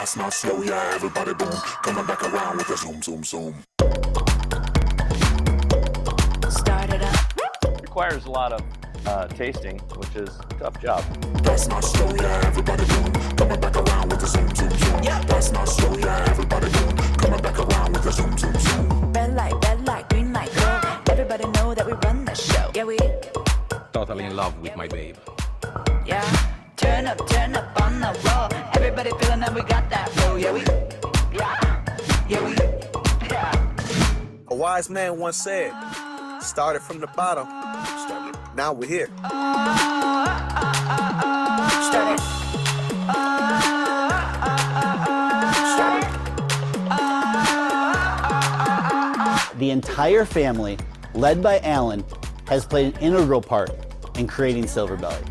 Fast, not slow, yeah, everybody boom. Coming back around with a zoom, zoom, zoom. Start it up. Requires a lot of tasting, which is a tough job. Fast, not slow, yeah, everybody boom. Coming back around with a zoom, zoom, zoom. Fast, not slow, yeah, everybody boom. Coming back around with a zoom, zoom, zoom. Red light, green light, go. Everybody know that we run the show. Yeah, we. Totally in love with my babe. Yeah. Turn up on the roll. Everybody feeling that we got that flow. Yeah, we. Yeah, we. Yeah. A wise man once said, started from the bottom, now we're here. Start it. The entire family, led by Alan, has played an integral part in creating Silver Belly.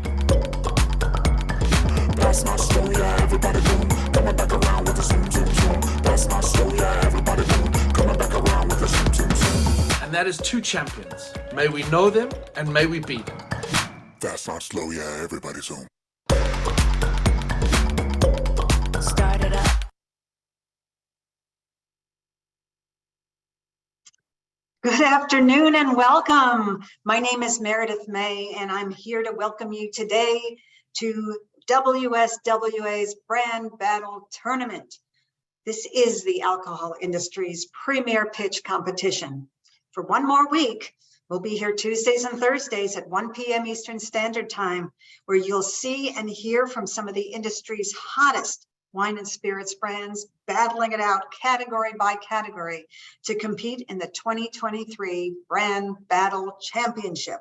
Fast, not slow, yeah, everybody boom. Coming back around with a zoom, zoom, zoom. Fast, not slow, yeah, everybody boom. Coming back around with a zoom, zoom, zoom. And that is two champions. May we know them and may we beat them. Fast, not slow, yeah, everybody zoom. Start it up. Good afternoon and welcome. My name is Meredith May, and I'm here to welcome you today to WSWA's Brand Battle Tournament. This is the alcohol industry's premier pitch competition. For one more week, we'll be here Tuesdays and Thursdays at 1 p.m. Eastern Standard Time, where you'll see and hear from some of the industry's hottest wine and spirits brands battling it out category by category to compete in the 2023 Brand Battle Championship.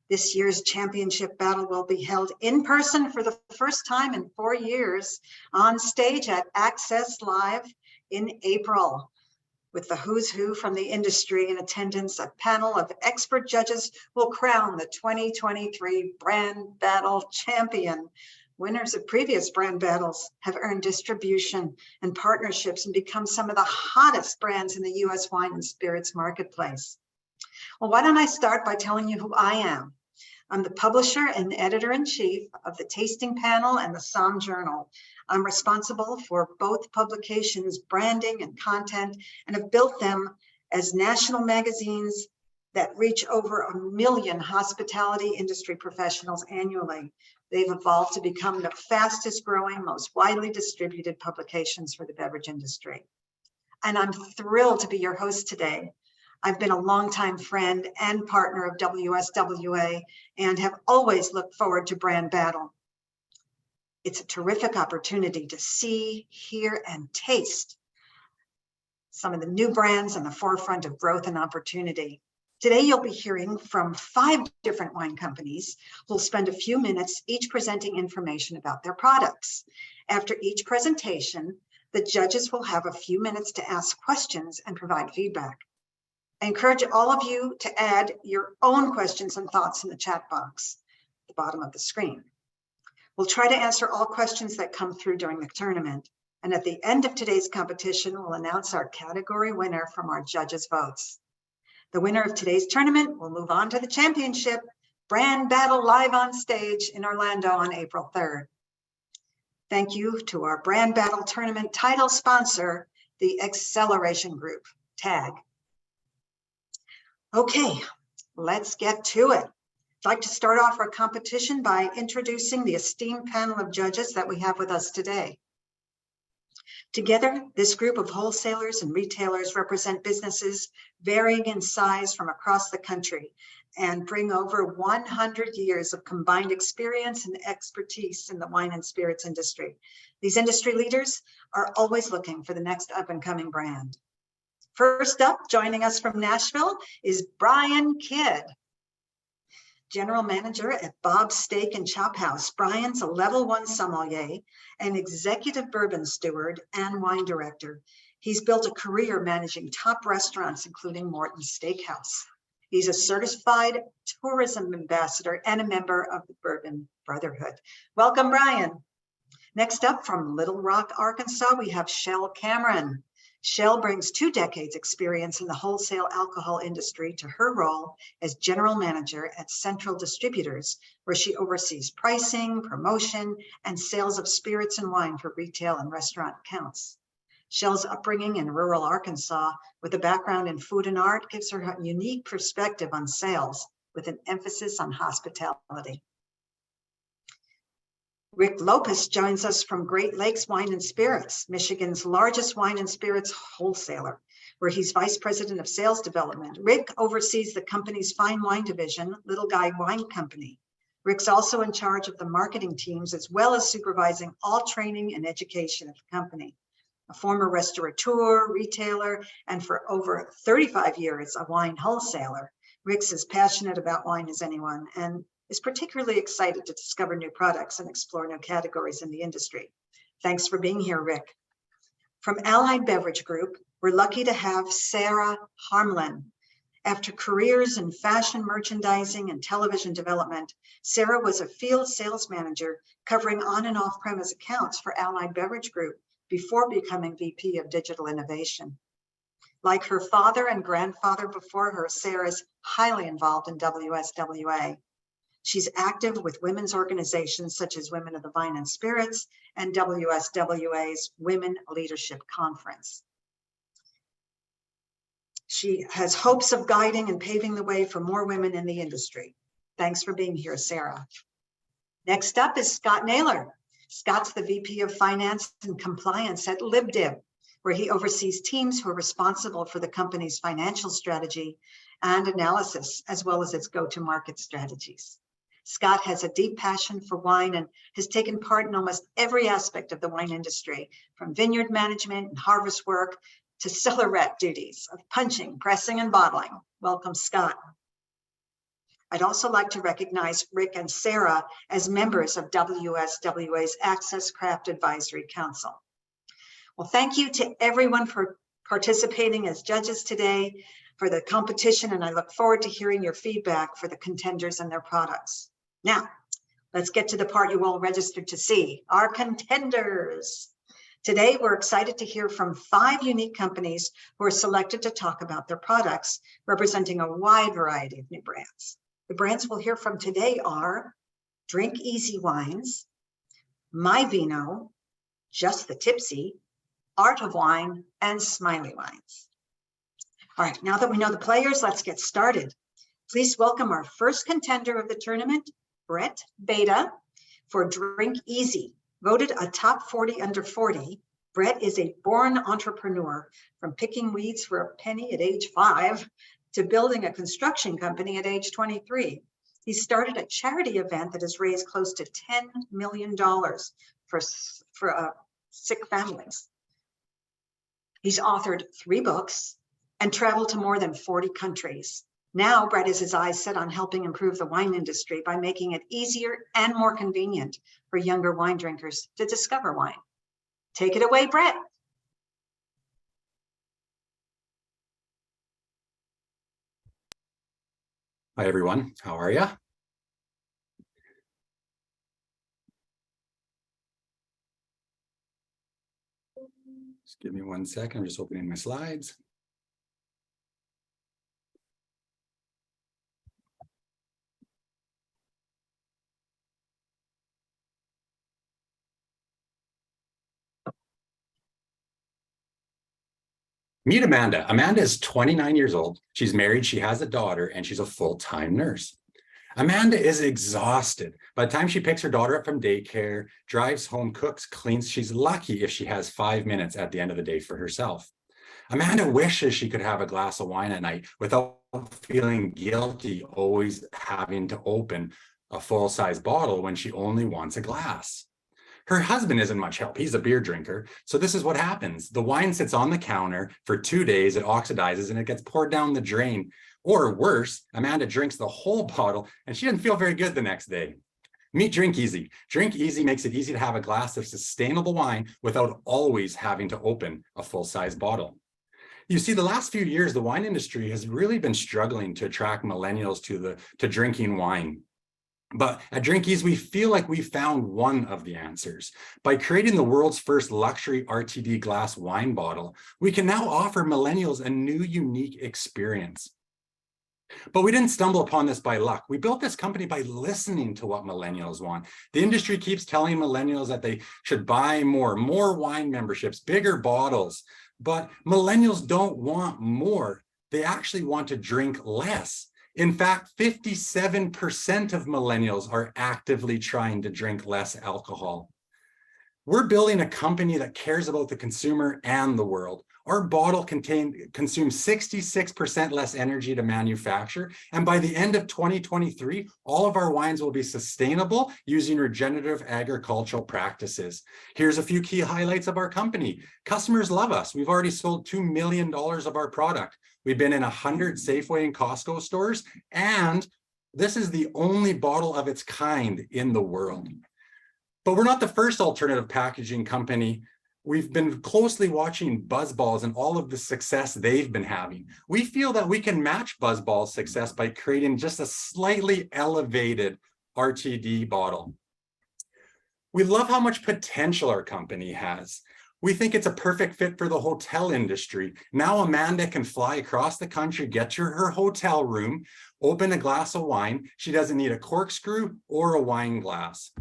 This year's championship battle will be held in person for the first time in 4 years on stage at Access Live in April. With the who's who from the industry in attendance, a panel of expert judges will crown the 2023 Brand Battle Champion. Winners of previous brand battles have earned distribution and partnerships and become some of the hottest brands in the U.S. wine and spirits marketplace. Well, why don't I start by telling you who I am? I'm the publisher and editor-in-chief of the Tasting Panel and the Somm Journal. I'm responsible for both publications' branding and content, and have built them as national magazines that reach over 1 million hospitality industry professionals annually. They've evolved to become the fastest growing, most widely distributed publications for the beverage industry. And I'm thrilled to be your host today. I've been a longtime friend and partner of WSWA and have always looked forward to Brand Battle. It's a terrific opportunity to see, hear, and taste some of the new brands on the forefront of growth and opportunity. Today, you'll be hearing from 5 different wine companies who'll spend a few minutes each presenting information about their products. After each presentation, the judges will have a few minutes to ask questions and provide feedback. I encourage all of you to add your own questions and thoughts in the chat box at the bottom of the screen. We'll try to answer all questions that come through during the tournament. And at the end of today's competition, we'll announce our category winner from our judges' votes. The winner of today's tournament will move on to the championship Brand Battle live on stage in Orlando on April 3rd. Thank you to our Brand Battle Tournament title sponsor, the Acceleration Group, TAG. Okay, let's get to it. I'd like to start off our competition by introducing the esteemed panel of judges that we have with us today. Together, this group of wholesalers and retailers represent businesses varying in size from across the country and bring over 100 years of combined experience and expertise in the wine and spirits industry. These industry leaders are always looking for the next up-and-coming brand. First up, joining us from Nashville is Brian Kidd, General Manager at Bob's Steak and Chop House. Brian's a level 1 sommelier, an executive bourbon steward, and wine director. He's built a career managing top restaurants, including Morton's Steakhouse. He's a certified tourism ambassador and a member of the Bourbon Brotherhood. Welcome, Brian. Next up from Little Rock, Arkansas, we have Shell Cameron. Shell brings 2 decades experience in the wholesale alcohol industry to her role as general manager at Central Distributors, where she oversees pricing, promotion, and sales of spirits and wine for retail and restaurant accounts. Shell's upbringing in rural Arkansas with a background in food and art gives her a unique perspective on sales with an emphasis on hospitality. Rick Lopez joins us from Great Lakes Wine and Spirits, Michigan's largest wine and spirits wholesaler, where he's Vice President of Sales Development. Rick oversees the company's fine wine division, Little Guy Wine Company. Rick's also in charge of the marketing teams, as well as supervising all training and education at the company. A former restaurateur, retailer, and for over 35 years, a wine wholesaler, Rick's as passionate about wine as anyone, and is particularly excited to discover new products and explore new categories in the industry. Thanks for being here, Rick. From Allied Beverage Group, we're lucky to have Sarah Harmlin. After careers in fashion merchandising and television development, Sarah was a field sales manager covering on and off-premise accounts for Allied Beverage Group before becoming VP of Digital Innovation. Like her father and grandfather before her, Sarah is highly involved in WSWA. She's active with women's organizations such as Women of the Wine and Spirits and WSWA's Women Leadership Conference. She has hopes of guiding and paving the way for more women in the industry. Thanks for being here, Sarah. Next up is Scott Naylor. Scott's the VP of Finance and Compliance at LibDib, where he oversees teams who are responsible for the company's financial strategy and analysis, as well as its go-to-market strategies. Scott has a deep passion for wine and has taken part in almost every aspect of the wine industry, from vineyard management and harvest work to cellar rep duties of punching, pressing, and bottling. Welcome, Scott. I'd also like to recognize Rick and Sarah as members of WSWA's Access Craft Advisory Council. Well, thank you to everyone for participating as judges today for the competition, and I look forward to hearing your feedback for the contenders and their products. Now, let's get to the part you all registered to see, our contenders. Today, we're excited to hear from 5 unique companies who are selected to talk about their products, representing a wide variety of new brands. The brands we'll hear from today are Drink Easy Wines, My Vino, Just the Tipsy, Art of Wine, and Smiley Wines. All right, now that we know the players, let's get started. Please welcome our first contender of the tournament, Brett Beta, for Drink Easy. Voted a top 40 under 40, Brett is a born entrepreneur, from picking weeds for a penny at age 5 to building a construction company at age 23. He started a charity event that has raised close to $10 million for sick families. He's authored 3 books and traveled to more than 40 countries. Now, Brett has his eyes set on helping improve the wine industry by making it easier and more convenient for younger wine drinkers to discover wine. Take it away, Brett. Hi, everyone. How are you? Just give me 1 second. I'm just opening my slides. Meet Amanda. Amanda is 29 years old. She's married, she has a daughter, and she's a full-time nurse. Amanda is exhausted. By the time she picks her daughter up from daycare, drives home, cooks, cleans, she's lucky if she has 5 minutes at the end of the day for herself. Amanda wishes she could have a glass of wine at night without feeling guilty, always having to open a full-size bottle when she only wants a glass. Her husband isn't much help. He's a beer drinker. So this is what happens. The wine sits on the counter for 2 days, it oxidizes, and it gets poured down the drain. Or worse, Amanda drinks the whole bottle and she doesn't feel very good the next day. Meet Drink Easy. Drink Easy makes it easy to have a glass of sustainable wine without always having to open a full-size bottle. You see, the last few years, the wine industry has really been struggling to attract millennials to drinking wine. But at Drinkies, we feel like we found one of the answers. By creating the world's first luxury RTD glass wine bottle, we can now offer millennials a new, unique experience. But we didn't stumble upon this by luck. We built this company by listening to what millennials want. The industry keeps telling millennials that they should buy more wine memberships, bigger bottles. But millennials don't want more. They actually want to drink less. In fact, 57% of millennials are actively trying to drink less alcohol. We're building a company that cares about the consumer and the world. Our bottle consumes 66% less energy to manufacture. And by the end of 2023, all of our wines will be sustainable using regenerative agricultural practices. Here's a few key highlights of our company. Customers love us. We've already sold $2 million of our product. We've been in 100 Safeway and Costco stores, and this is the only bottle of its kind in the world. But we're not the first alternative packaging company. We've been closely watching BuzzBallz and all of the success they've been having. We feel that we can match BuzzBallz' success by creating just a slightly elevated RTD bottle. We love how much potential our company has. We think it's a perfect fit for the hotel industry. Now Amanda can fly across the country, get to her hotel room, open a glass of wine. She doesn't need a corkscrew or a wine glass.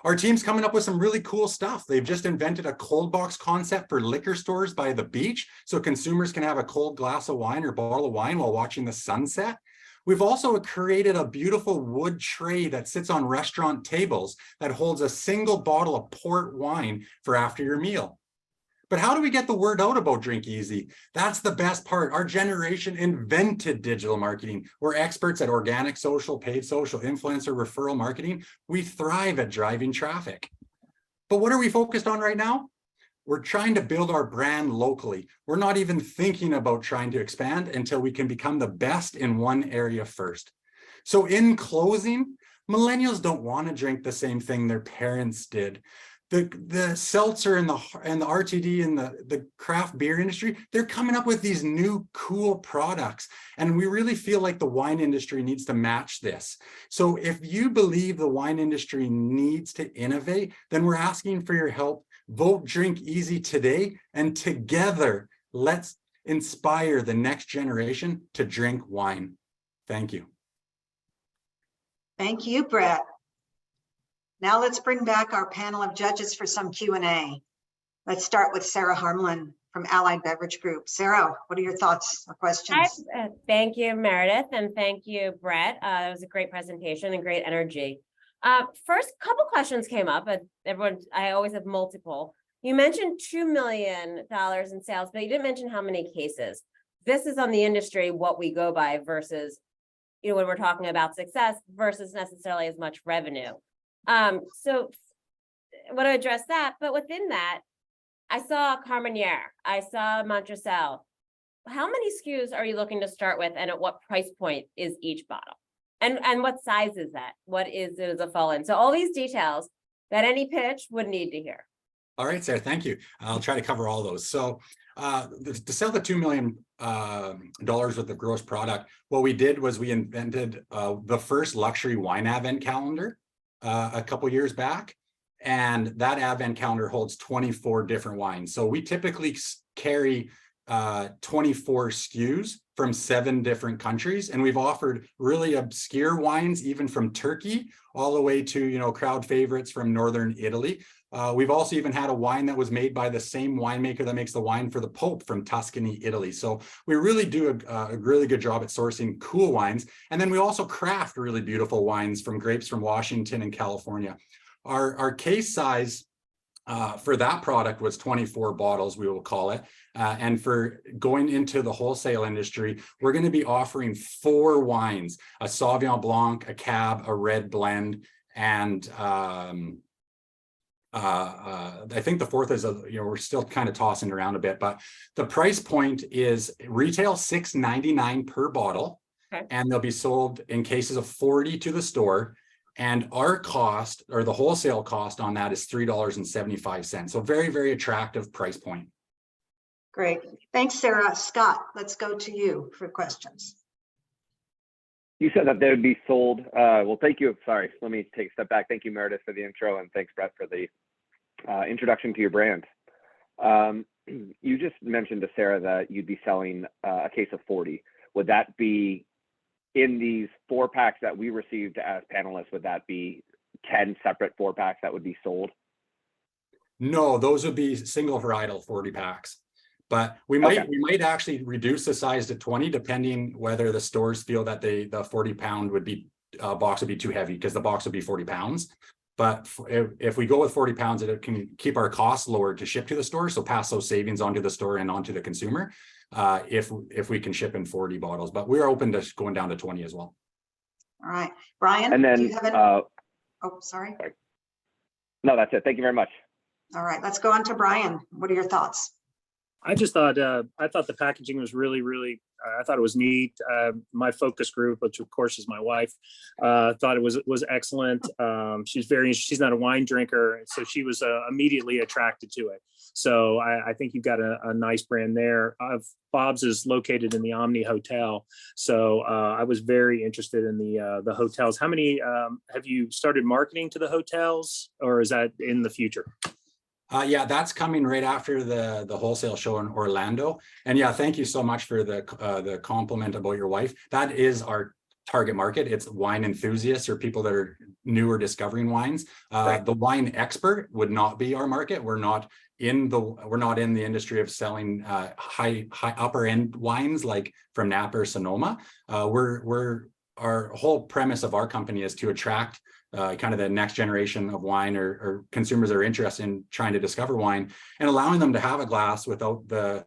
Our team's coming up with some really cool stuff. They've just invented a cold box concept for liquor stores by the beach, so consumers can have a cold glass of wine or bottle of wine while watching the sunset. We've also created a beautiful wood tray that sits on restaurant tables that holds a single bottle of port wine for after your meal. But how do we get the word out about Drink Easy? That's the best part. Our generation invented digital marketing. We're experts at organic social, paid social, influencer, referral marketing. We thrive at driving traffic. But what are we focused on right now? We're trying to build our brand locally. We're not even thinking about trying to expand until we can become the best in one area first. So in closing, millennials don't want to drink the same thing their parents did. The seltzer and the RTD and the craft beer industry, they're coming up with these new cool products. And we really feel like the wine industry needs to match this. So if you believe the wine industry needs to innovate, then we're asking for your help. Vote Drink Easy today, and together, let's inspire the next generation to drink wine. Thank you. Thank you, Brett. Now let's bring back our panel of judges for some Q&A. Let's start with Sarah Harmlin from Allied Beverage Group. Sarah, what are your thoughts or questions? Thank you, Meredith, and thank you, Brett. It was a great presentation and great energy. First, couple questions came up. I always have multiple. You mentioned $2 million in sales, but you didn't mention how many cases. This is on the industry, what we go by versus, when we're talking about success versus necessarily as much revenue. So I want to address that, but within that, I saw Carmenere, I saw Montresal. How many SKUs are you looking to start with, and at what price point is each bottle? And what size is that? What is it as a fall in? So all these details that any pitch would need to hear. All right, Sarah, thank you. I'll try to cover all those. So to sell the $2 million worth of gross product, what we did was we invented the first luxury wine advent calendar a couple years back. And that advent calendar holds 24 different wines. So we typically carry 24 SKUs from 7 different countries. And we've offered really obscure wines, even from Turkey, all the way to, crowd favorites from Northern Italy. We've also even had a wine that was made by the same winemaker that makes the wine for the Pope from Tuscany, Italy. So we really do a really good job at sourcing cool wines. And then we also craft really beautiful wines from grapes from Washington and California. Our case size for that product was 24 bottles, we will call it. And for going into the wholesale industry, we're going to be offering 4 wines, a Sauvignon Blanc, a Cab, a red blend, and I think the fourth is, we're still kind of tossing around a bit, but the price point is retail $6.99 per bottle. Okay. And they'll be sold in cases of 40 to the store. And our cost, or the wholesale cost on that, is $3.75. So very, very attractive price point. Great. Thanks, Sarah. Scott, let's go to you for questions. You said that they would be sold. Well, thank you. Sorry, let me take a step back. Thank you, Meredith, for the intro, and thanks, Brett, for the introduction to your brand. You just mentioned to Sarah that you'd be selling a case of 40. Would that be in these 4-packs that we received as panelists? Would that be 10 separate 4-packs that would be sold? No, those would be single varietal 40 packs. But we might actually reduce the size to 20, depending whether the stores feel that the 40-pound would be box would be too heavy, because the box would be 40 pounds. But if we go with 40 pounds, it can keep our costs lower to ship to the store. So pass those savings onto the store and onto the consumer if we can ship in 40 bottles. But we're open to going down to 20 as well. All right, Brian. And then, do you have any? Oh, sorry. No, that's it. Thank you very much. All right, let's go on to Brian. What are your thoughts? I just thought I thought the packaging was really I thought it was neat. My focus group, which of course is my wife, thought it was excellent. She's not a wine drinker, so she was immediately attracted to it. So I think you've got a nice brand there. Bob's is located in the Omni Hotel, so I was very interested in the hotels. How many have you started marketing to the hotels, or is that in the future? Yeah, that's coming right after the wholesale show in Orlando. And yeah, thank you so much for the compliment about your wife. That is our target market. It's wine enthusiasts or people that are new or discovering wines. Right. The wine expert would not be our market. We're not in the industry of selling high upper end wines like from Napa or Sonoma. Our whole premise of our company is to attract kind of the next generation of wine or consumers that are interested in trying to discover wine, and allowing them to have a glass without the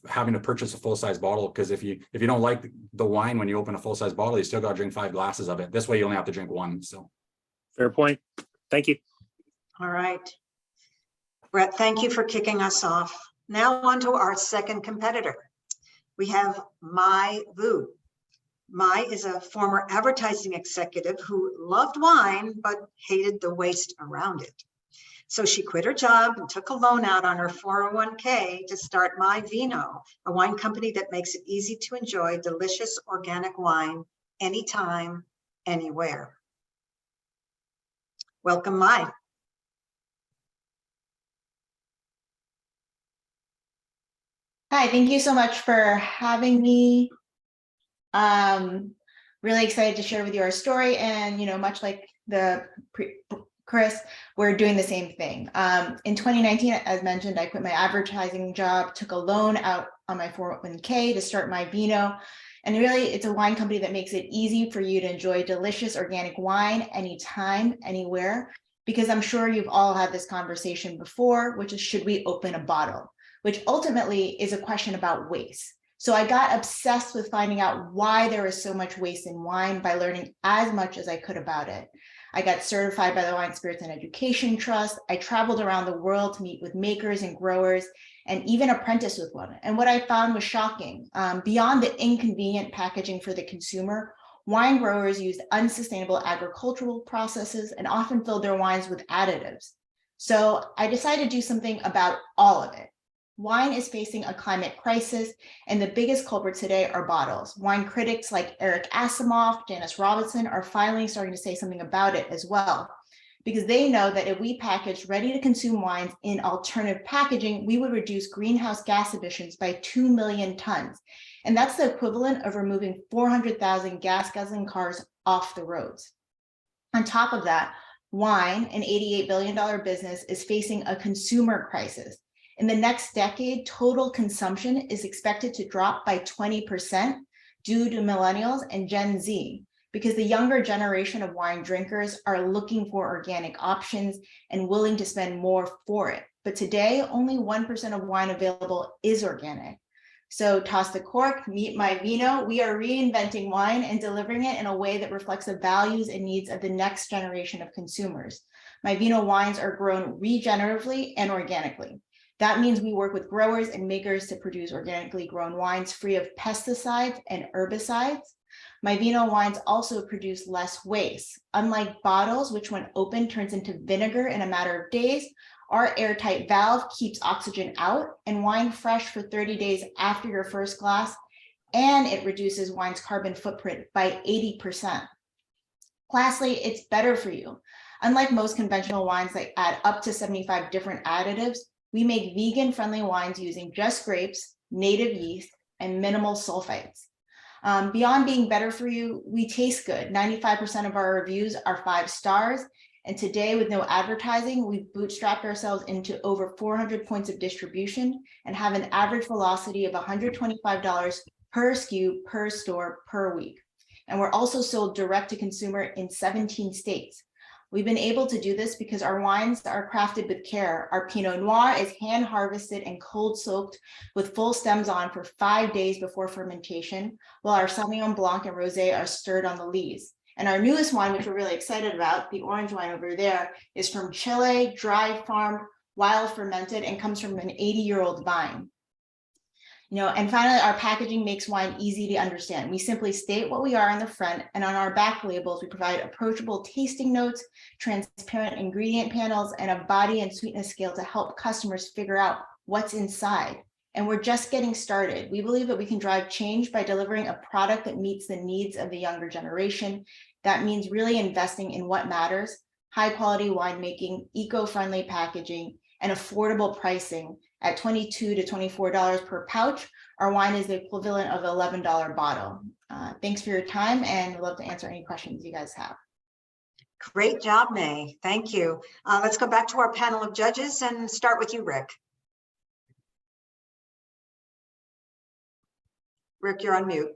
having to purchase a full-size bottle. Because if you don't like the wine when you open a full-size bottle, you still got to drink 5 glasses of it. This way you only have to drink 1. So fair point. Thank you. All right, Brett, thank you for kicking us off. Now on to our second competitor. We have Mai Vu. Mai is a former advertising executive who loved wine, but hated the waste around it. So she quit her job and took a loan out on her 401k to start Mai Vino, a wine company that makes it easy to enjoy delicious organic wine anytime, anywhere. Welcome, Mai. Hi, thank you so much for having me. Really excited to share with you our story, and much like Chris, we're doing the same thing. In 2019, as mentioned, I quit my advertising job, took a loan out on my 401k to start Mai Vino, and really it's a wine company that makes it easy for you to enjoy delicious organic wine anytime, anywhere, because I'm sure you've all had this conversation before, which is, should we open a bottle? Which ultimately is a question about waste. So I got obsessed with finding out why there is so much waste in wine by learning as much as I could about it. I got certified by the Wine Spirits and Education Trust. I traveled around the world to meet with makers and growers and even apprentice with one. And what I found was shocking. Beyond the inconvenient packaging for the consumer, wine growers used unsustainable agricultural processes and often filled their wines with additives. So I decided to do something about all of it. Wine is facing a climate crisis, and the biggest culprits today are bottles. Wine critics like Eric Asimov, Janice Robinson are finally starting to say something about it as well, because they know that if we packaged ready-to-consume wines in alternative packaging, we would reduce greenhouse gas emissions by 2 million tons. And that's the equivalent of removing 400,000 gas-guzzling cars off the roads. On top of that, wine, an $88 billion business, is facing a consumer crisis. In the next decade, total consumption is expected to drop by 20% due to millennials and Gen Z, because the younger generation of wine drinkers are looking for organic options and willing to spend more for it. But today, only 1% of wine available is organic. So toss the cork, meet Mai Vino. We are reinventing wine and delivering it in a way that reflects the values and needs of the next generation of consumers. Mai Vino wines are grown regeneratively and organically. That means we work with growers and makers to produce organically grown wines free of pesticides and herbicides. Mai Vino wines also produce less waste. Unlike bottles, which when opened turns into vinegar in a matter of days, our airtight valve keeps oxygen out, and wine fresh for 30 days after your first glass and it reduces wine's carbon footprint by 80%. Lastly, it's better for you. Unlike most conventional wines that add up to 75 different additives, we make vegan-friendly wines using just grapes, native yeast, and minimal sulfites. Beyond being better for you, we taste good. 95% of our reviews are 5 stars. And today, with no advertising, we've bootstrapped ourselves into over 400 points of distribution and have an average velocity of $125 per SKU, per store, per week. And we're also sold direct to consumer in 17 states. We've been able to do this because our wines are crafted with care. Our Pinot Noir is hand harvested and cold soaked with full stems on for 5 days before fermentation, while our Sauvignon Blanc and Rosé are stirred on the lees. And our newest wine, which we're really excited about, the orange wine over there, is from Chile, dry farmed, wild fermented, and comes from an 80-year-old vine. And finally, our packaging makes wine easy to understand. We simply state what we are on the front, and on our back labels, we provide approachable tasting notes, transparent ingredient panels, and a body and sweetness scale to help customers figure out what's inside. And we're just getting started. We believe that we can drive change by delivering a product that meets the needs of the younger generation. That means really investing in what matters: high quality winemaking, eco-friendly packaging, and affordable pricing. At $22 to $24 per pouch, our wine is the equivalent of an $11 bottle. Thanks for your time, and we'd love to answer any questions you guys have. Great job, May. Thank you. Let's go back to our panel of judges and start with you, Rick. Rick, you're on mute.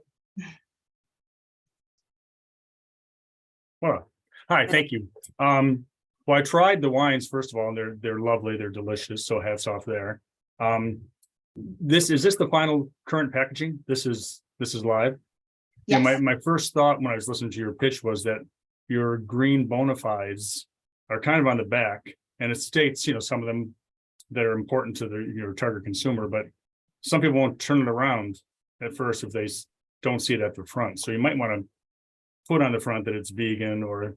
Well, hi, thank you. Well, I tried the wines, first of all, and they're lovely, they're delicious, so hats off there. Is this the final current packaging? This is live? Yes. Yeah, my first thought when I was listening to your pitch was that your green bona fides are kind of on the back, and it states, some of them that are important to your target consumer, but some people won't turn it around at first if they don't see it at the front. So you might want to put on the front that it's vegan or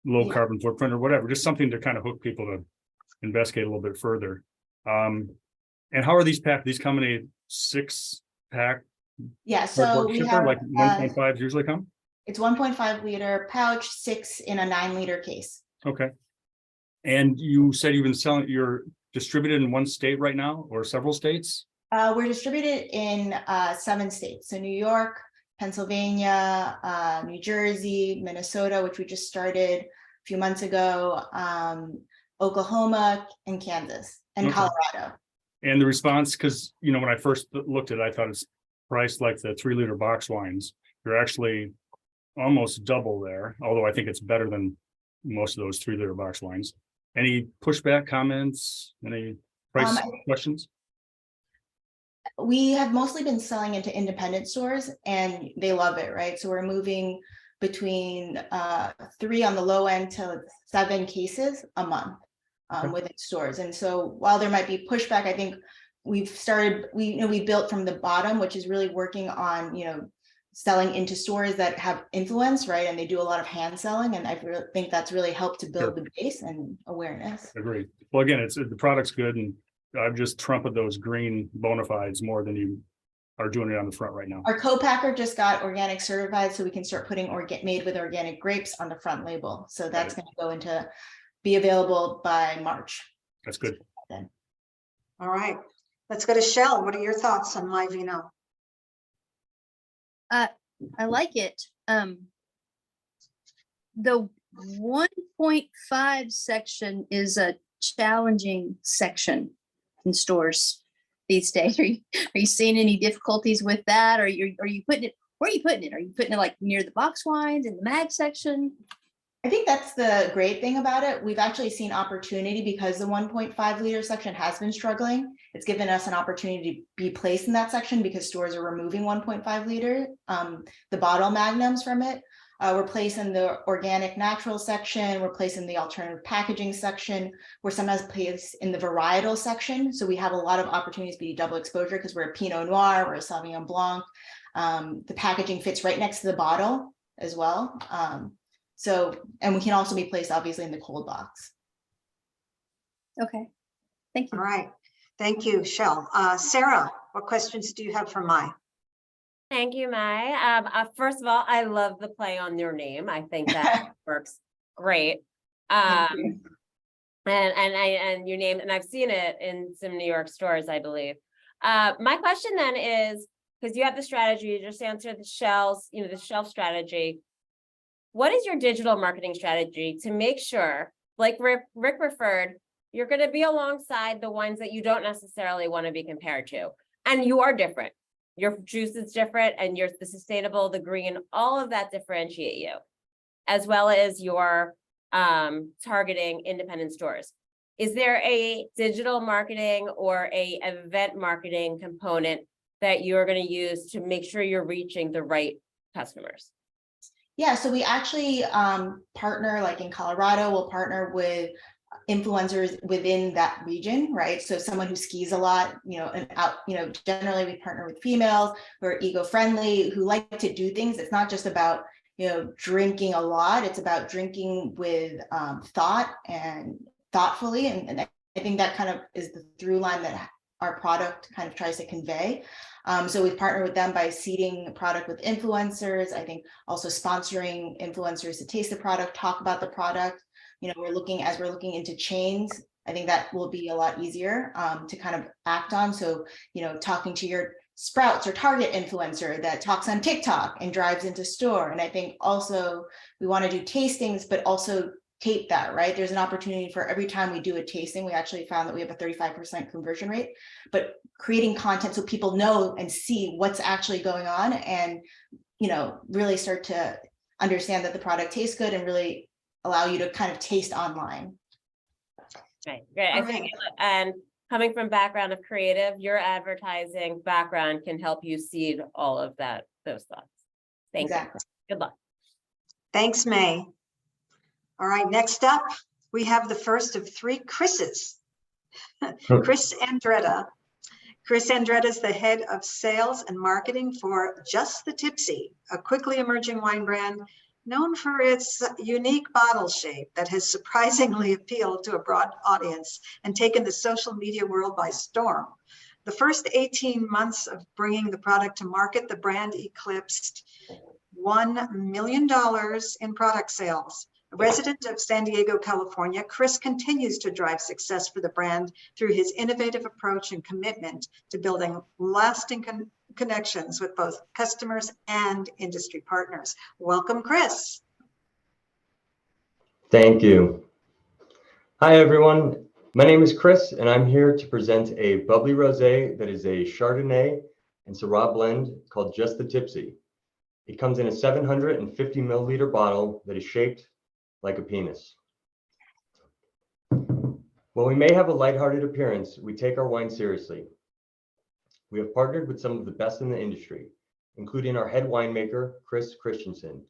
low carbon footprint or whatever, just something to kind of hook people to investigate a little bit further. And how are these packed? These come in a 6-pack? Yeah, so we have like 1.5 usually come? It's 1.5 liter pouch, 6 in a 9 liter case. Okay. And you said you're distributed in one state right now or several states? We're distributed in 7 states. So New York, Pennsylvania, New Jersey, Minnesota, which we just started a few months ago, Oklahoma, and Kansas, and Colorado. And the response, because when I first looked at it, I thought it's priced like the 3 liter box wines. You're actually almost double there, although I think it's better than most of those 3 liter box wines. Any pushback, comments, any price questions? We have mostly been selling into independent stores and they love it, right? So we're moving between 3 on the low end to 7 cases a month within stores. And so while there might be pushback, I think we've started, we built from the bottom, which is really working on, selling into stores that have influence, right? And they do a lot of hand selling. And I think that's really helped to build the base and awareness. Agreed. Well, again, the product's good, and I've just trumped those green bona fides more than you are doing it on the front right now. Our co-packer just got organic certified, so we can start putting made with organic grapes on the front label. So that's going to go be available by March. That's good. All right, let's go to Shell. What are your thoughts on live vino? I like it. The 1.5 section is a challenging section in stores these days. Are you seeing any difficulties with that? Or are you putting it, where are you putting it? Are you putting it like near the box wines in the mag section? I think that's the great thing about it. We've actually seen opportunity because the 1.5 liter section has been struggling. It's given us an opportunity to be placed in that section because stores are removing 1.5 liter, the bottle magnums from it. We're placed in the organic natural section. We're placed in the alternative packaging section. We're sometimes placed in the varietal section. So we have a lot of opportunities to be double exposure because we're a Pinot Noir, we're a Sauvignon Blanc. The packaging fits right next to the bottle as well. And we can also be placed obviously in the cold box. Okay, thank you. All right, thank you, Shell. Sarah, what questions do you have for Mai? Thank you, Mai. First of all, I love the play on your name. I think that works great. And you named, and I've seen it in some New York stores, I believe. My question then is, because you have the strategy, you just answered the shelves, the shelf strategy. What is your digital marketing strategy to make sure, like Rick referred, you're going to be alongside the wines that you don't necessarily want to be compared to, and you are different. Your juice is different, and the sustainable, the green, all of that differentiate you, as well as your targeting independent stores. Is there a digital marketing or a event marketing component that you're going to use to make sure you're reaching the right customers? Yeah, so we actually partner, like in Colorado, we'll partner with influencers within that region, right? So someone who skis a lot, and out, generally we partner with females who are eco-friendly, who like to do things. It's not just about, drinking a lot. It's about drinking with thought and thoughtfully. And I think that kind of is the through line that our product kind of tries to convey. So we've partnered with them by seeding product with influencers. I think also sponsoring influencers to taste the product, talk about the product. We're looking into chains. I think that will be a lot easier to kind of act on. So, talking to your Sprouts or Target influencer that talks on TikTok and drives into store. And I think also we want to do tastings, but also tape that, right? There's an opportunity for every time we do a tasting, we actually found that we have a 35% conversion rate, but creating content so people know and see what's actually going on and, really start to understand that the product tastes good and really allow you to kind of taste online. Right, great. I think, and coming from background of creative, your advertising background can help you seed all of those thoughts. Thank you. Good luck. Thanks, May. All right, next up, we have the first of three Chris's. Chris Andretta. Chris Andretta is the head of sales and marketing for Just the Tipsy, a quickly emerging wine brand known for its unique bottle shape that has surprisingly appealed to a broad audience and taken the social media world by storm. The first 18 months of bringing the product to market, the brand eclipsed $1 million in product sales. A resident of San Diego, California, Chris continues to drive success for the brand through his innovative approach and commitment to building lasting connections with both customers and industry partners. Welcome, Chris. Thank you. Hi, everyone. My name is Chris, and I'm here to present a bubbly rosé that is a Chardonnay and Syrah blend called Just the Tipsy. It comes in a 750 milliliter bottle that is shaped like a penis. While we may have a lighthearted appearance, we take our wine seriously. We have partnered with some of the best in the industry, including our head winemaker, Chris Christensen,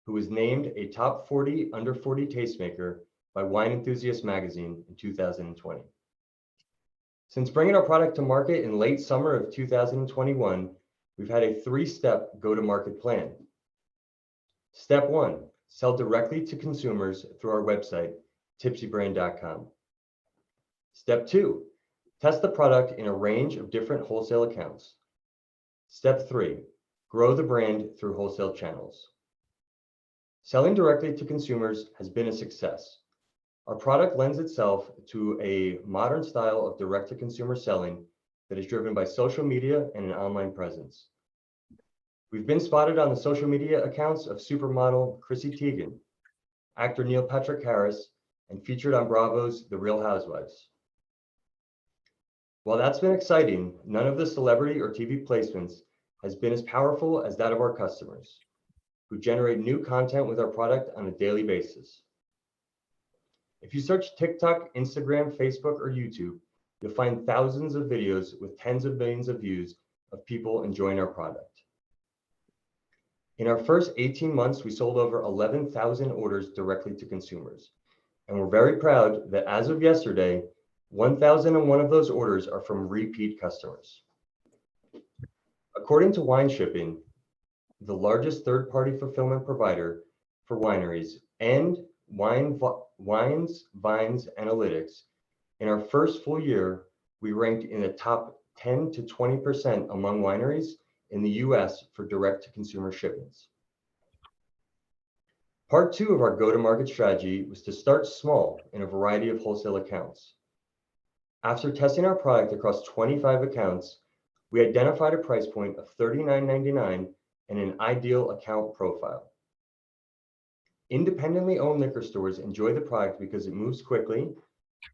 who was named a top 40 under 40 tastemaker by Wine Enthusiast magazine in 2020. Since bringing our product to market in late summer of 2021, we've had a three-step go-to-market plan. Step 1, sell directly to consumers through our website, tipsybrand.com. Step 2, test the product in a range of different wholesale accounts. Step 3, grow the brand through wholesale channels. Selling directly to consumers has been a success. Our product lends itself to a modern style of direct-to-consumer selling that is driven by social media and an online presence. We've been spotted on the social media accounts of supermodel Chrissy Teigen, actor Neil Patrick Harris, and featured on Bravo's The Real Housewives. While that's been exciting, none of the celebrity or TV placements has been as powerful as that of our customers, who generate new content with our product on a daily basis. If you search TikTok, Instagram, Facebook, or YouTube, you'll find thousands of videos with tens of millions of views of people enjoying our product. In our first 18 months, we sold over 11,000 orders directly to consumers. And we're very proud that as of yesterday, 1,001 of those orders are from repeat customers. According to Wine Shipping, the largest third-party fulfillment provider for wineries and Wines, Vines Analytics, in our first full year, we ranked in the top 10 to 20% among wineries in the US for direct-to-consumer shipments. Part 2 of our go-to-market strategy was to start small in a variety of wholesale accounts. After testing our product across 25 accounts, we identified a price point of $39.99 and an ideal account profile. Independently owned liquor stores enjoy the product because it moves quickly,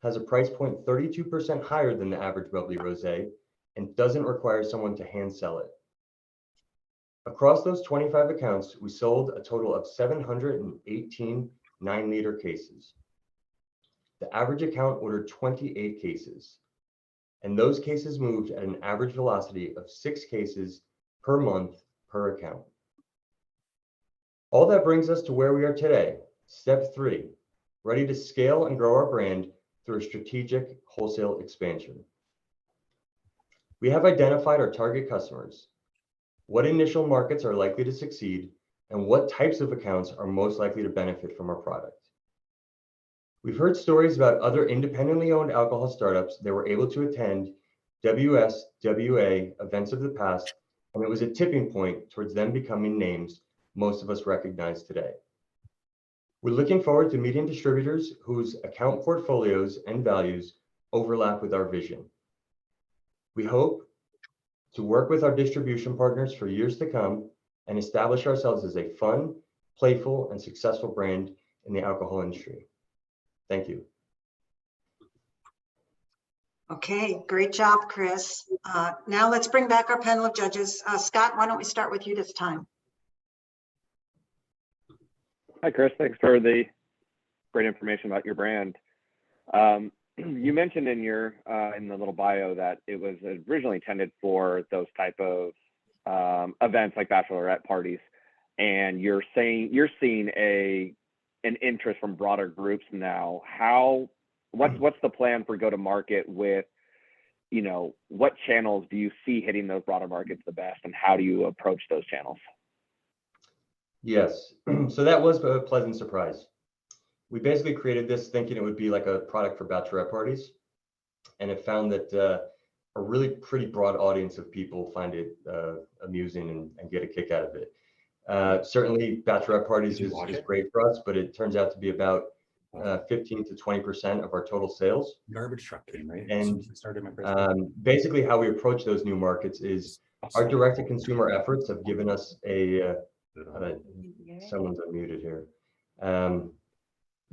has a price point 32% higher than the average bubbly rosé, and doesn't require someone to hand sell it. Across those 25 accounts, we sold a total of 718 9-liter cases. The average account ordered 28 cases, and those cases moved at an average velocity of 6 cases per month per account. All that brings us to where we are today, step 3, ready to scale and grow our brand through a strategic wholesale expansion. We have identified our target customers, what initial markets are likely to succeed, and what types of accounts are most likely to benefit from our product. We've heard stories about other independently owned alcohol startups that were able to attend WSWA events of the past, and it was a tipping point towards them becoming names most of us recognize today. We're looking forward to meeting distributors whose account portfolios and values overlap with our vision. We hope to work with our distribution partners for years to come and establish ourselves as a fun, playful, and successful brand in the alcohol industry. Thank you. Okay, great job, Chris. Now let's bring back our panel of judges. Scott, why don't we start with you this time? Hi, Chris. Thanks for the great information about your brand. You mentioned in your in the little bio that it was originally intended for those type of events like bachelorette parties, and you're seeing an interest from broader groups now. What's the plan for go to market with, you know, what channels do you see hitting those broader markets the best, and how do you approach those channels? Yes, so that was a pleasant surprise. We basically created this thinking it would be like a product for bachelorette parties, and it found that a really pretty broad audience of people find it amusing and get a kick out of it. Certainly bachelorette parties is great for us, but it turns out to be about 15 to 20% of our total sales. Garbage truck came, right? And basically how we approach those new markets is our direct-to-consumer efforts have given us someone's unmuted here.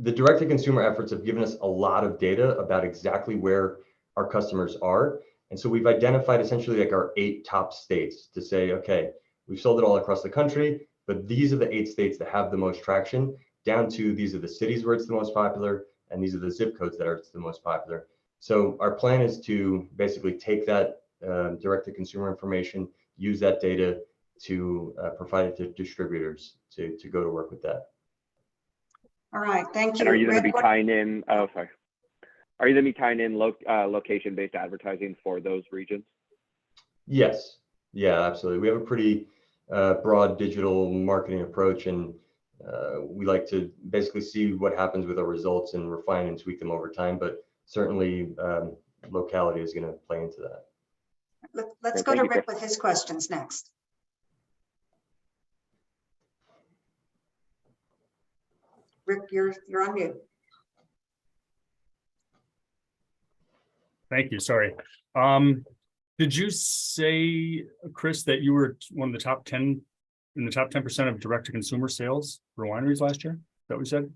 The direct-to-consumer efforts have given us a lot of data about exactly where our customers are. And so we've identified essentially like our 8 top states to say, okay, we've sold it all across the country, but these are the 8 states that have the most traction, down to these are the cities where it's the most popular, and these are the zip codes that are the most popular. So our plan is to basically take that direct-to-consumer information, use that data to provide it to distributors to go to work with that. All right, thank you. And are you going to be tying in? Oh, sorry. Are you going to be tying in location-based advertising for those regions? Yes. Yeah, absolutely. We have a pretty broad digital marketing approach, and we like to basically see what happens with our results and refine and tweak them over time. But certainly, locality is going to play into that. Let's go to Rick with his questions next. Rick, you're on mute. Thank you. Sorry. Did you say, Chris, that you were one of the top 10 in the top 10% of direct-to-consumer sales for wineries last year? Is that what you said?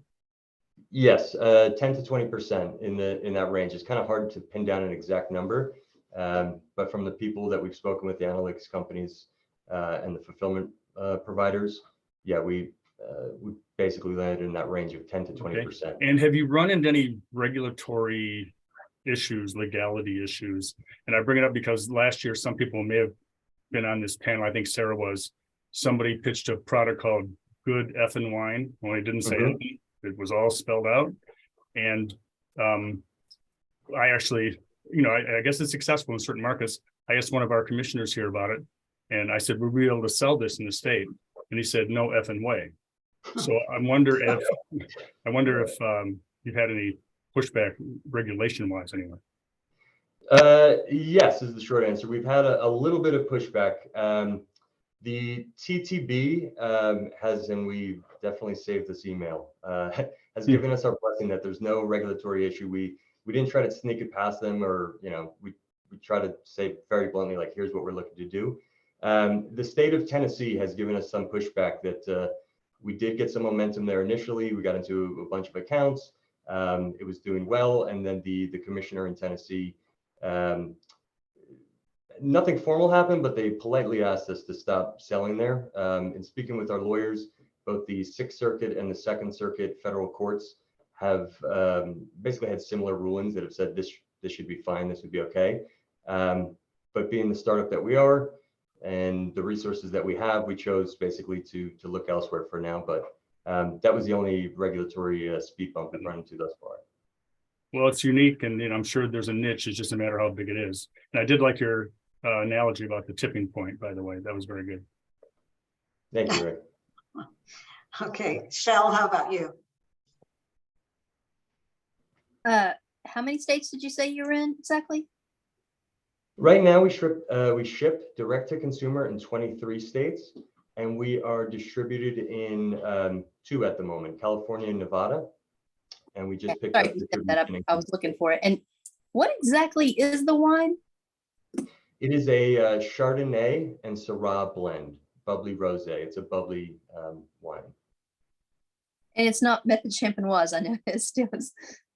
Yes, 10 to 20% in that range. It's kind of hard to pin down an exact number, but from the people that we've spoken with, the analytics companies and the fulfillment providers, yeah, we basically landed in that range of 10 to 20%. Okay. And have you run into any regulatory issues, legality issues? And I bring it up because last year, some people may have been on this panel. I think Sarah was. Somebody pitched a product called Good Effin' Wine. Well, it didn't say anything. It was all spelled out. And I actually, you know, I guess it's successful in certain markets. I asked one of our commissioners here about it, and I said, "Will we be able to sell this in the state?" And he said, "No effing way." So I wonder if you've had any pushback regulation-wise anyway. Yes, is the short answer. We've had a little bit of pushback. The TTB has, and we definitely saved this email, has given us our blessing that there's no regulatory issue. We didn't try to sneak it past them, or we try to say very bluntly, like, here's what we're looking to do. The state of Tennessee has given us some pushback that we did get some momentum there initially. We got into a bunch of accounts. It was doing well, and then the commissioner in Tennessee, nothing formal happened, but they politely asked us to stop selling there. And speaking with our lawyers, both the Sixth Circuit and the Second Circuit federal courts have basically had similar rulings that have said this should be fine, this would be okay. But being the startup that we are and the resources that we have, we chose basically to look elsewhere for now. But that was the only regulatory speed bump we've run into thus far. Well, it's unique, and I'm sure there's a niche. It's just a matter of how big it is. And I did like your analogy about the tipping point, by the way. That was very good. Thank you, Rick. Okay, Shell, how about you? How many states did you say you're in exactly? Right now, we ship direct to consumer in 23 states, and we are distributed in 2 at the moment, California and Nevada. And we just picked up the I was looking for it. And what exactly is the wine? It is a Chardonnay and Syrah blend, bubbly rosé. It's a bubbly wine. And it's not Method Champenoise, I noticed. It was.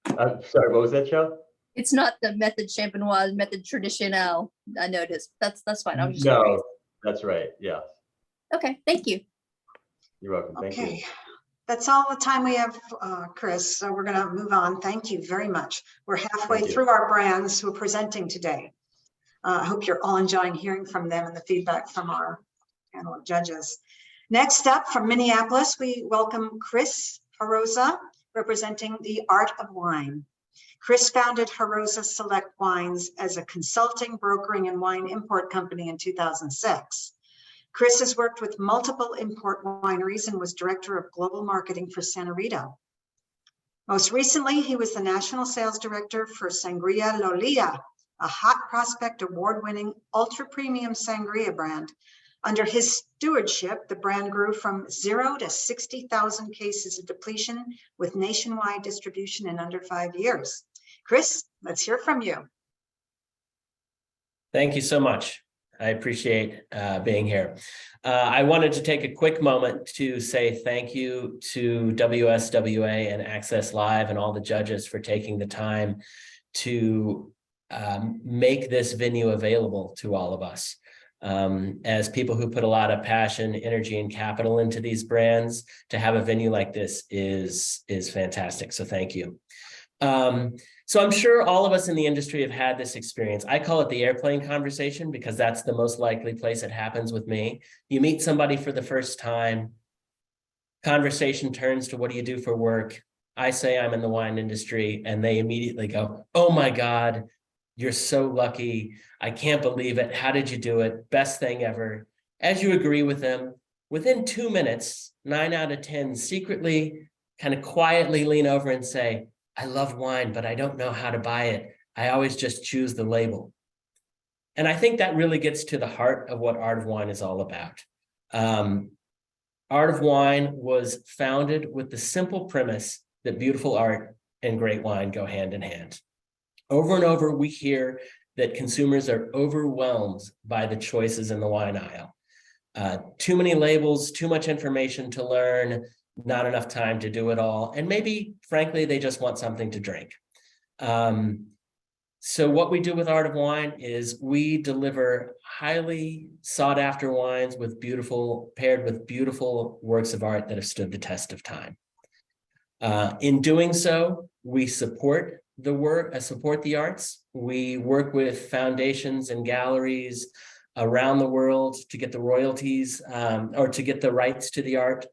Sorry, what was that, Shell? It's not the Method Champenoise, Method Traditionnel. I noticed. That's fine. I was just No, curious. that's right. Yeah. Okay, thank you. You're welcome. Thank you. Okay, that's all the time we have, Chris. So we're going to move on. Thank you very much. We're halfway through our brands who are presenting today. I hope you're all enjoying hearing from them and the feedback from our panel of judges. Next up from Minneapolis, we welcome Chris Haroza, representing the Art of Wine. Chris founded Haroza Select Wines as a consulting, brokering, and wine import company in 2006. Chris has worked with multiple import wineries and was director of global marketing for Santa Rita. Most recently, he was the national sales director for Sangria Lolia, a Hot Prospect award-winning ultra-premium sangria brand. Under his stewardship, the brand grew from 0 to 60,000 cases of depletion with nationwide distribution in under 5 years. Chris, let's hear from you. Thank you so much. I appreciate being here. I wanted to take a quick moment to say thank you to WSWA and Access Live and all the judges for taking the time to make this venue available to all of us. As people who put a lot of passion, energy, and capital into these brands, to have a venue like this is fantastic. So thank you. So I'm sure all of us in the industry have had this experience. I call it the airplane conversation because that's the most likely place it happens with me. You meet somebody for the first time, conversation turns to what do you do for work? I say I'm in the wine industry, and they immediately go, oh my God, you're so lucky. I can't believe it. How did you do it? Best thing ever. As you agree with them, within 2 minutes, 9 out of 10 secretly, kind of quietly lean over and say, I love wine, but I don't know how to buy it. I always just choose the label. And I think that really gets to the heart of what Art of Wine is all about. Art of Wine was founded with the simple premise that beautiful art and great wine go hand in hand. Over and over, we hear that consumers are overwhelmed by the choices in the wine aisle. Too many labels, too much information to learn, not enough time to do it all. And maybe, frankly, they just want something to drink. So what we do with Art of Wine is we deliver highly sought after wines with paired with beautiful works of art that have stood the test of time. In doing so, we support the work, support the arts. We work with foundations and galleries around the world to get the royalties or to get the rights to the art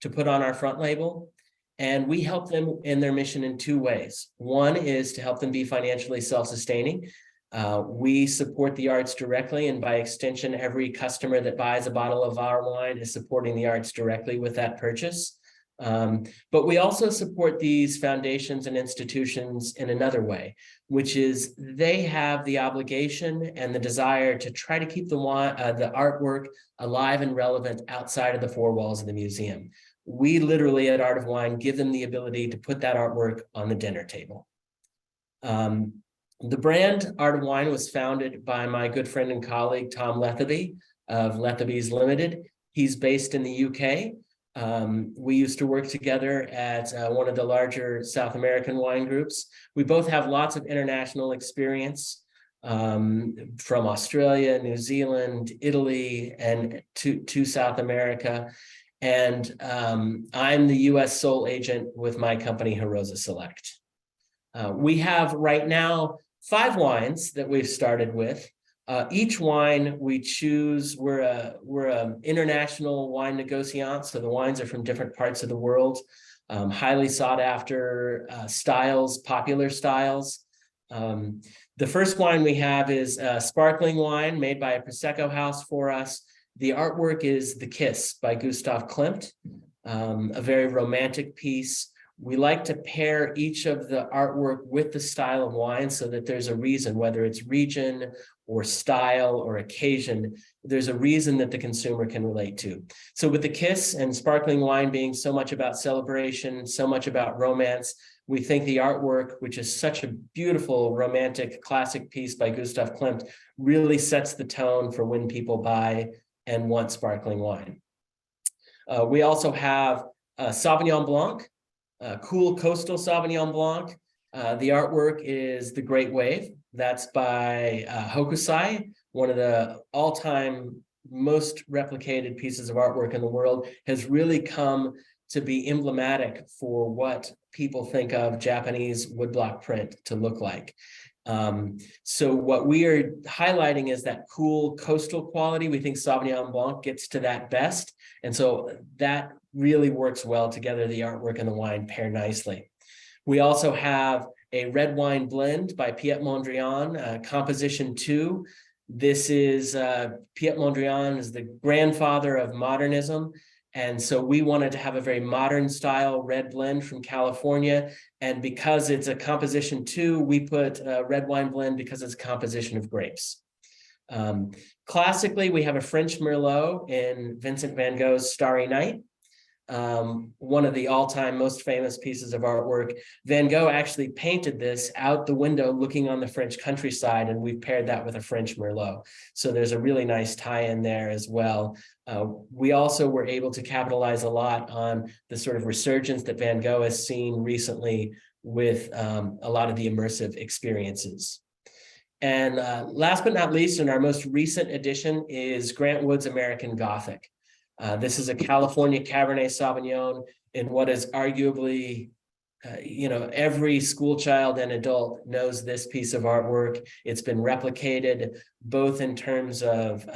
to put on our front label. And we help them in their mission in 2 ways. One is to help them be financially self-sustaining. We support the arts directly, and by extension, every customer that buys a bottle of our wine is supporting the arts directly with that purchase. But we also support these foundations and institutions in another way, which is they have the obligation and the desire to try to keep the artwork alive and relevant outside of the four walls of the museum. We literally at Art of Wine give them the ability to put that artwork on the dinner table. The brand Art of Wine was founded by my good friend and colleague, Tom Lethaby of Lethaby's Limited. He's based in the UK. We used to work together at one of the larger South American wine groups. We both have lots of international experience from Australia, New Zealand, Italy, and to South America. And I'm the US sole agent with my company, Harosa Select. We have right now 5 wines that we've started with. Each wine we choose, we're an international wine negociant, so the wines are from different parts of the world, highly sought after styles, popular styles. The first wine we have is a sparkling wine made by a Prosecco house for us. The artwork is The Kiss by Gustav Klimt, a very romantic piece. We like to pair each of the artwork with the style of wine so that there's a reason, whether it's region or style or occasion, there's a reason that the consumer can relate to. So with The Kiss and sparkling wine being so much about celebration, so much about romance, we think the artwork, which is such a beautiful, romantic, classic piece by Gustav Klimt, really sets the tone for when people buy and want sparkling wine. We also have Sauvignon Blanc, cool coastal Sauvignon Blanc. The artwork is The Great Wave. That's by Hokusai, one of the all-time most replicated pieces of artwork in the world, has really come to be emblematic for what people think of Japanese woodblock print to look like. So what we are highlighting is that cool coastal quality. We think Sauvignon Blanc gets to that best. And so that really works well together. The artwork and the wine pair nicely. We also have a red wine blend by Piet Mondrian, Composition 2. This is, Piet Mondrian is the grandfather of modernism. And so we wanted to have a very modern style red blend from California. And because it's a Composition 2, we put a red wine blend because it's a composition of grapes. Classically, we have a French Merlot in Vincent van Gogh's Starry Night. One of the all-time most famous pieces of artwork. Van Gogh actually painted this out the window looking on the French countryside, and we've paired that with a French Merlot. So there's a really nice tie-in there as well. We also were able to capitalize a lot on the sort of resurgence that Van Gogh has seen recently with a lot of the immersive experiences. And last but not least, in our most recent edition is Grant Wood's American Gothic. This is a California Cabernet Sauvignon in what is arguably, every school child and adult knows this piece of artwork. It's been replicated both in terms of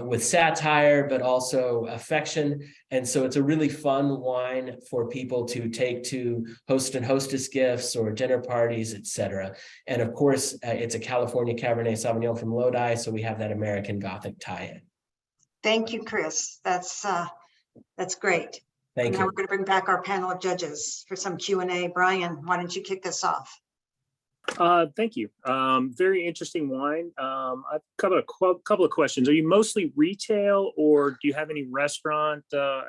with satire, but also affection. And so it's a really fun wine for people to take to host and hostess gifts or dinner parties, etc. And of course, it's a California Cabernet Sauvignon from Lodi, so we have that American Gothic tie-in. Thank you, Chris. That's great. Thank now you. We're going to bring back our panel of judges for some Q&A. Brian, why don't you kick this off? Thank you. Very interesting wine. I've got a couple of questions. Are you mostly retail, or do you have any restaurant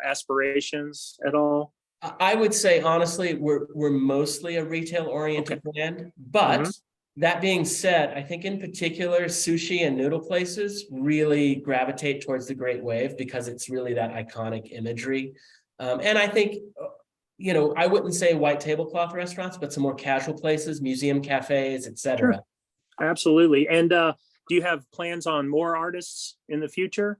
aspirations at all? I would say, honestly, we're mostly a retail-oriented brand, but that being said, I think in particular, sushi and noodle places really gravitate towards the Great Wave because it's really that iconic imagery. And I think, I wouldn't say white tablecloth restaurants, but some more casual places, museum cafes, etc. Sure. Absolutely. And do you have plans on more artists in the future?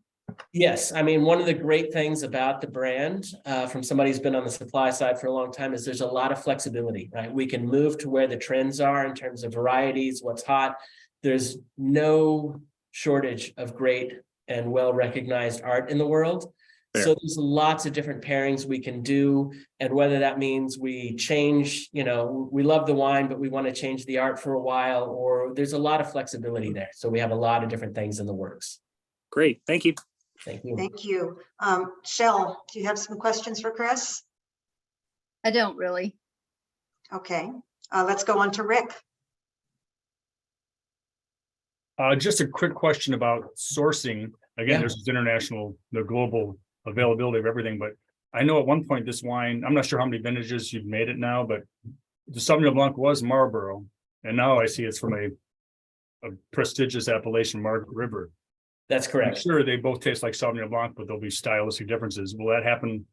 Yes. I mean, one of the great things about the brand from somebody who's been on the supply side for a long time is there's a lot of flexibility, right? We can move to where the trends are in terms of varieties, what's hot. There's no shortage of great and well-recognized art in the world. Fair. So there's lots of different pairings we can do. And whether that means we change, we love the wine, but we want to change the art for a while, or there's a lot of flexibility there. So we have a lot of different things in the works. Great. Thank you. Thank you. Thank you. Shell, do you have some questions for Chris? I don't really. Okay, let's go on to Rick. Just a quick question about sourcing. Again, there's this international, the global availability of everything, but I know at one point this wine, I'm not sure how many vintages you've made it now, but the Sauvignon Blanc was Marlborough, and now I see it's from a prestigious appellation, Margaret River. That's correct. I'm sure they both taste like Sauvignon Blanc, but there'll be stylistic differences. Will that happen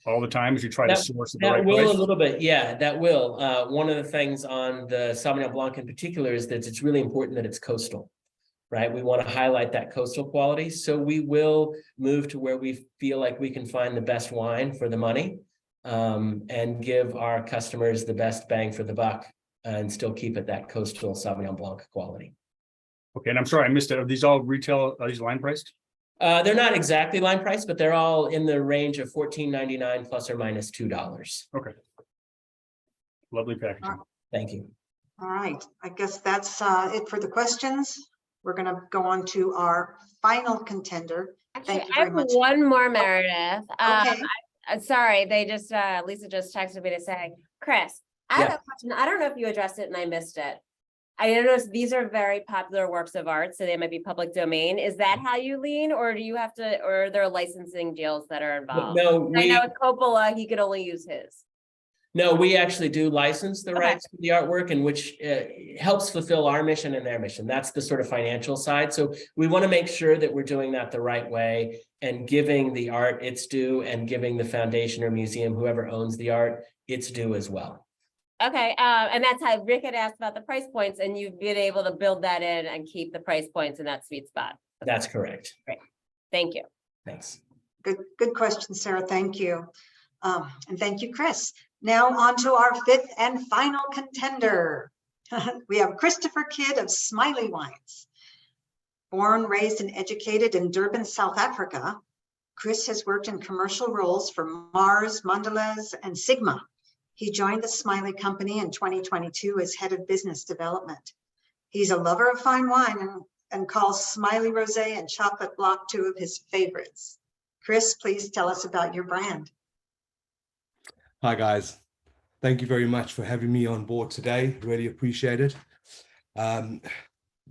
all the time as you try to source at the right That will price? a little bit, yeah, that will. One of the things on the Sauvignon Blanc in particular is that it's really important that it's coastal, right? We want to highlight that coastal quality. So we will move to where we feel like we can find the best wine for the money, and give our customers the best bang for the buck, and still keep it that coastal Sauvignon Blanc quality. Okay, and I'm sorry, I missed it. Are these all retail, are these line priced? They're not exactly line price, but they're all in the range of $14.99 plus or minus $2. Okay. Lovely packaging. Thank you. All right, I guess that's it for the questions. We're going to go on to our final contender. Thank you I very have much. one more, Meredith. Okay. Sorry, they just Lisa just texted me to say, Chris, I have a question. I don't know if you addressed it and I missed it. I noticed these are very popular works of art, so they might be public domain. Is that how you lean, or do you have to, or are there licensing deals that are involved? No, I know with Coppola, he could only use his. No, we actually do license the rights to the artwork, and which helps fulfill our mission and their mission. That's the sort of financial side. So we want to make sure that we're doing that the right way and giving the art its due, and giving the foundation or museum, whoever owns the art, its due as well. Okay, and that's how Rick had asked about the price points, and you've been able to build that in and keep the price points in that sweet spot. That's correct. Great. Thank you. Thanks. Good question, Sarah. Thank you. And thank you, Chris. Now on to our fifth and final contender. We have Christopher Kidd of Smiley Wines. Born, raised, and educated in Durban, South Africa, Chris has worked in commercial roles for Mars, Mondelez, and Sigma. He joined the Smiley Company in 2022 as head of business development. He's a lover of fine wine and calls Smiley Rosé and Chocolate Block two of his favorites. Chris, please tell us about your brand. Hi guys, thank you very much for having me on board today. Really appreciate it.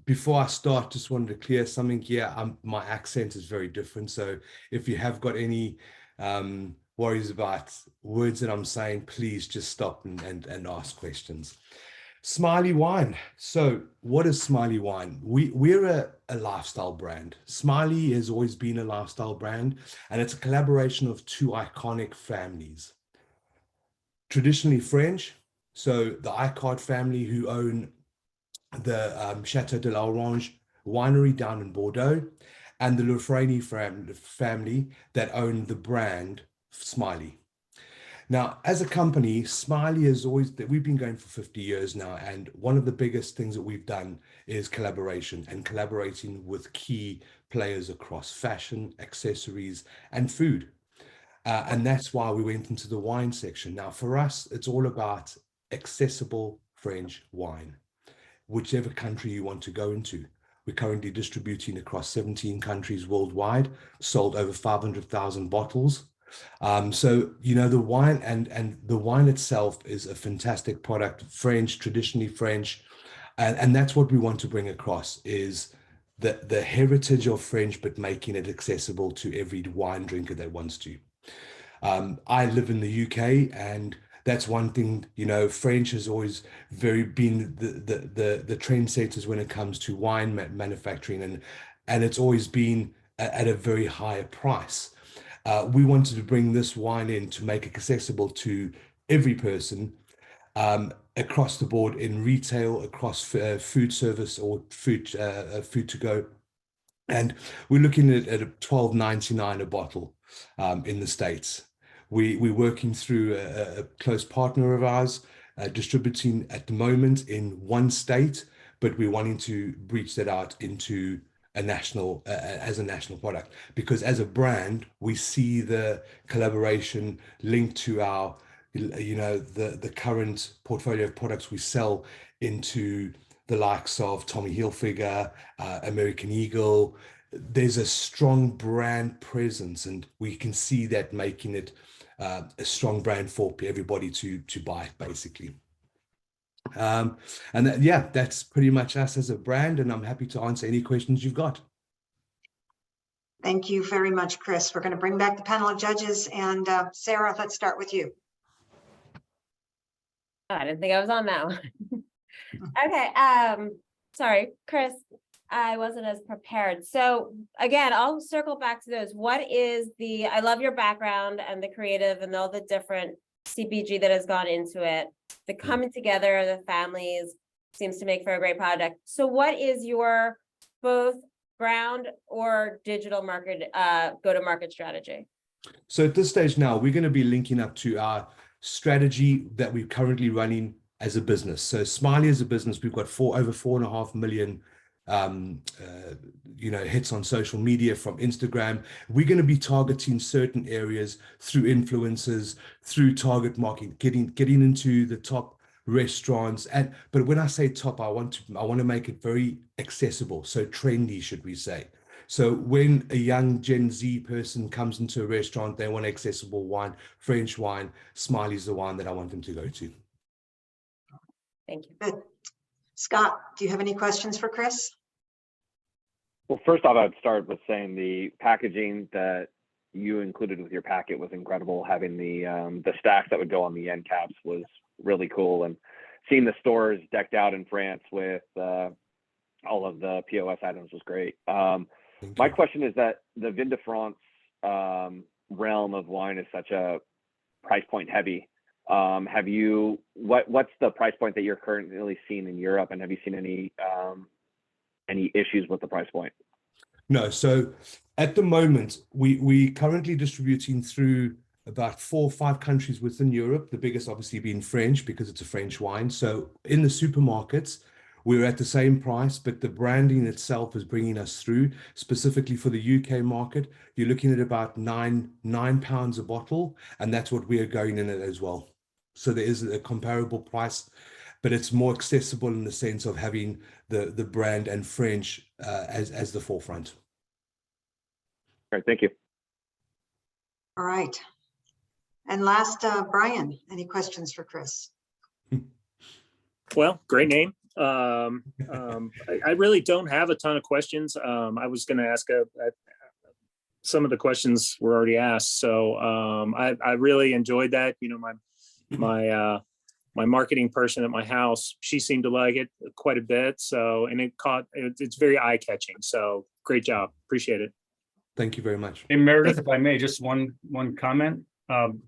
Before I start, just wanted to clear something here. My accent is very different, so if you have got any worries about words that I'm saying, please just stop and ask questions. Smiley Wine. So what is Smiley Wine? We're a lifestyle brand. Smiley has always been a lifestyle brand, and it's a collaboration of two iconic families. Traditionally French, so the Icard family, who own the Chateau de l'Orange winery down in Bordeaux, and the Lefrani family that own the brand Smiley. Now, as a company, Smiley has always, we've been going for 50 years now, and one of the biggest things that we've done is collaboration, and collaborating with key players across fashion, accessories, and food. And that's why we went into the wine section. Now, for us, it's all about accessible French wine, whichever country you want to go into. We're currently distributing across 17 countries worldwide, sold over 500,000 bottles. So, you know, the wine and the wine itself is a fantastic product, French, traditionally French. And that's what we want to bring across, is the heritage of French, but making it accessible to every wine drinker that wants to. I live in the UK, and that's one thing, you know, French has always been the trendsetters when it comes to wine manufacturing, and it's always been at a very high price. We wanted to bring this wine in to make it accessible to every person across the board, in retail, across food service or food to go. And we're looking at $12.99 a bottle in the States. We're working through a close partner of ours, distributing at the moment in one state, but we're wanting to breach that out into a national, as a national product, because as a brand, we see the collaboration linked to our, you know, the current portfolio of products we sell into the likes of Tommy Hilfiger, American Eagle, there's a strong brand presence, and we can see that making it a strong brand for everybody to buy, basically. Yeah, that's pretty much us as a brand, and I'm happy to answer any questions you've got. Thank you very much, Chris. We're going to bring back the panel of judges, and Sarah, let's start with you. Oh, I didn't think I was on that one. Okay, sorry, Chris, I wasn't as prepared. So again, I'll circle back to those. What is I love your background and the creative and all the different CPG that has gone into it. The coming together, the families seems to make for a great product. So what is your both ground or digital market go-to-market strategy? So at this stage now, we're going to be linking up to our strategy that we're currently running as a business. So Smiley as a business, we've got over 4.5 million hits on social media from Instagram. We're going to be targeting certain areas through influencers, through target marketing, getting into the top restaurants. But when I say top, I want to make it very accessible, so trendy, should we say. So when a young Gen Z person comes into a restaurant, they want accessible wine, French wine, Smiley's the wine that I want them to go to. Thank you. Good. Scott, do you have any questions for Chris? Well, first off, I'd start with saying the packaging that you included with your packet was incredible. Having the stacks that would go on the end caps was really cool, and seeing the stores decked out in France with all of the POS items was great. My question is that the Vin de France realm of wine is such a price point heavy. What's the price point that you're currently seeing in Europe, and have you seen any issues with the price point? No. So at the moment, we currently distributing through about 4 or 5 countries within Europe, the biggest obviously being French because it's a French wine. So in the supermarkets, we're at the same price, but the branding itself is bringing us through. Specifically for the UK market, you're looking at about £9 a bottle, and that's what we are going in at as well. So there is a comparable price, but it's more accessible in the sense of having the brand and French as the forefront. All right, thank you. All right. And last, Brian, any questions for Chris? Well, great name. I really don't have a ton of questions. I was going to ask some of the questions were already asked. So I really enjoyed that. You know, my marketing person at my house, she seemed to like it quite a bit. So, and it's very eye catching. So great job. Appreciate it. Thank you very much. Hey, Meredith, if I may, just one comment.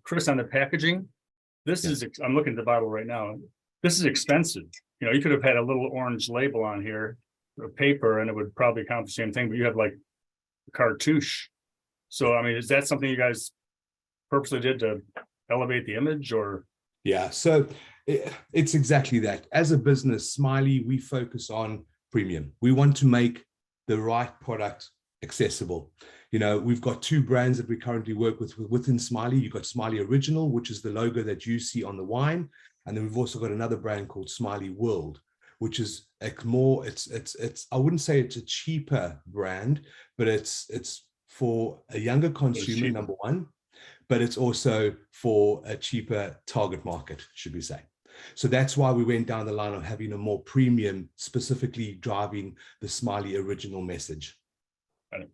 Chris, on the packaging, I'm looking at the bottle right now. This is expensive. You know, you could have had a little orange label on here, or paper, and it would probably count the same thing, but you have like a cartouche. So, I mean, is that something you guys purposely did to elevate the image, or? Yeah, so it's exactly that. As a business, Smiley, we focus on premium. We want to make the right product accessible. You know, we've got 2 brands that we currently work with within Smiley. You've got Smiley Original, which is the logo that you see on the wine. And then we've also got another brand called Smiley World, which is more, I wouldn't say it's a cheaper brand, but it's for a younger consumer, number one, but it's also for a cheaper target market, should we say. So that's why we went down the line of having a more premium, specifically driving the Smiley Original message. Got it.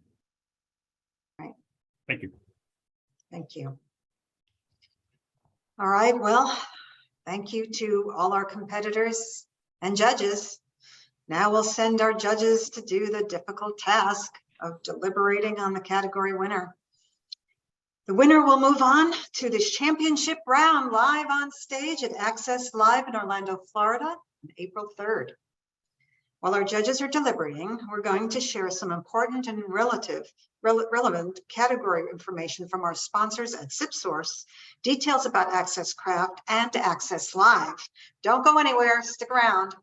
Right. Thank you. Thank you. All right, well, thank you to all our competitors and judges. Now we'll send our judges to do the difficult task of deliberating on the category winner. The winner will move on to the championship round live on stage at Access Live in Orlando, Florida, on April 3rd. While our judges are deliberating, we're going to share some important and relevant category information from our sponsors at SipSource, details about Access Craft and Access Live. Don't go anywhere, stick around.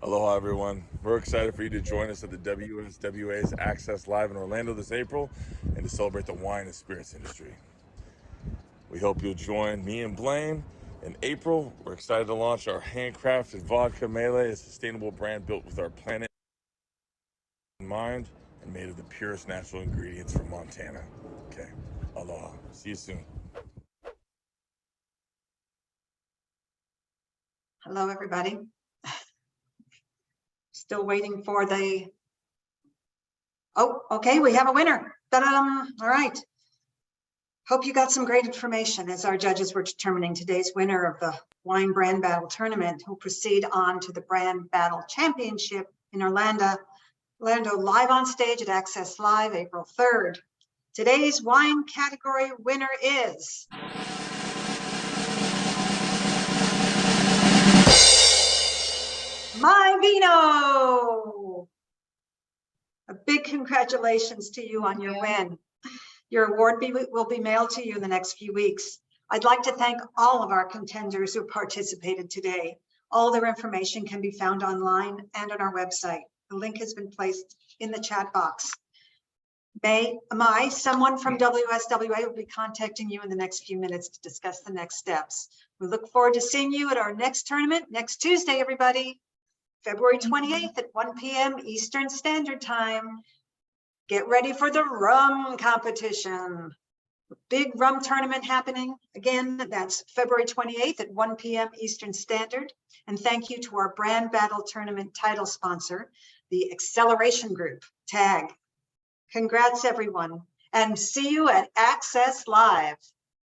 Aloha, everyone. We're excited for you to join us at the WSWA's Access Live in Orlando this April and to celebrate the wine and spirits industry. We hope you'll join me and Blaine in April. We're excited to launch our handcrafted vodka melee, a sustainable brand built with our planet in mind and made of the purest natural ingredients from Montana. Okay, aloha. See you soon. Hello, everybody. Still waiting for the, oh, okay, we have a winner. Ta-da! All right. Hope you got some great information as our judges were determining today's winner of the Wine Brand Battle Tournament, who'll proceed on to the Brand Battle Championship in Orlando live on stage at Access Live, April 3rd. Today's wine category winner is My Vino. A big congratulations to you on your win. Your award will be mailed to you in the next few weeks. I'd like to thank all of our contenders who participated today. All their information can be found online and on our website. The link has been placed in the chat box. Someone from WSWA will be contacting you in the next few minutes to discuss the next steps. We look forward to seeing you at our next tournament next Tuesday, everybody. February 28th at 1 p.m. Eastern Standard Time. Get ready for the rum competition. Big rum tournament happening. Again, that's February 28th at 1 p.m. Eastern Standard. And thank you to our Brand Battle Tournament title sponsor, the Acceleration Group, TAG. Congrats, everyone. And see you at Access Live.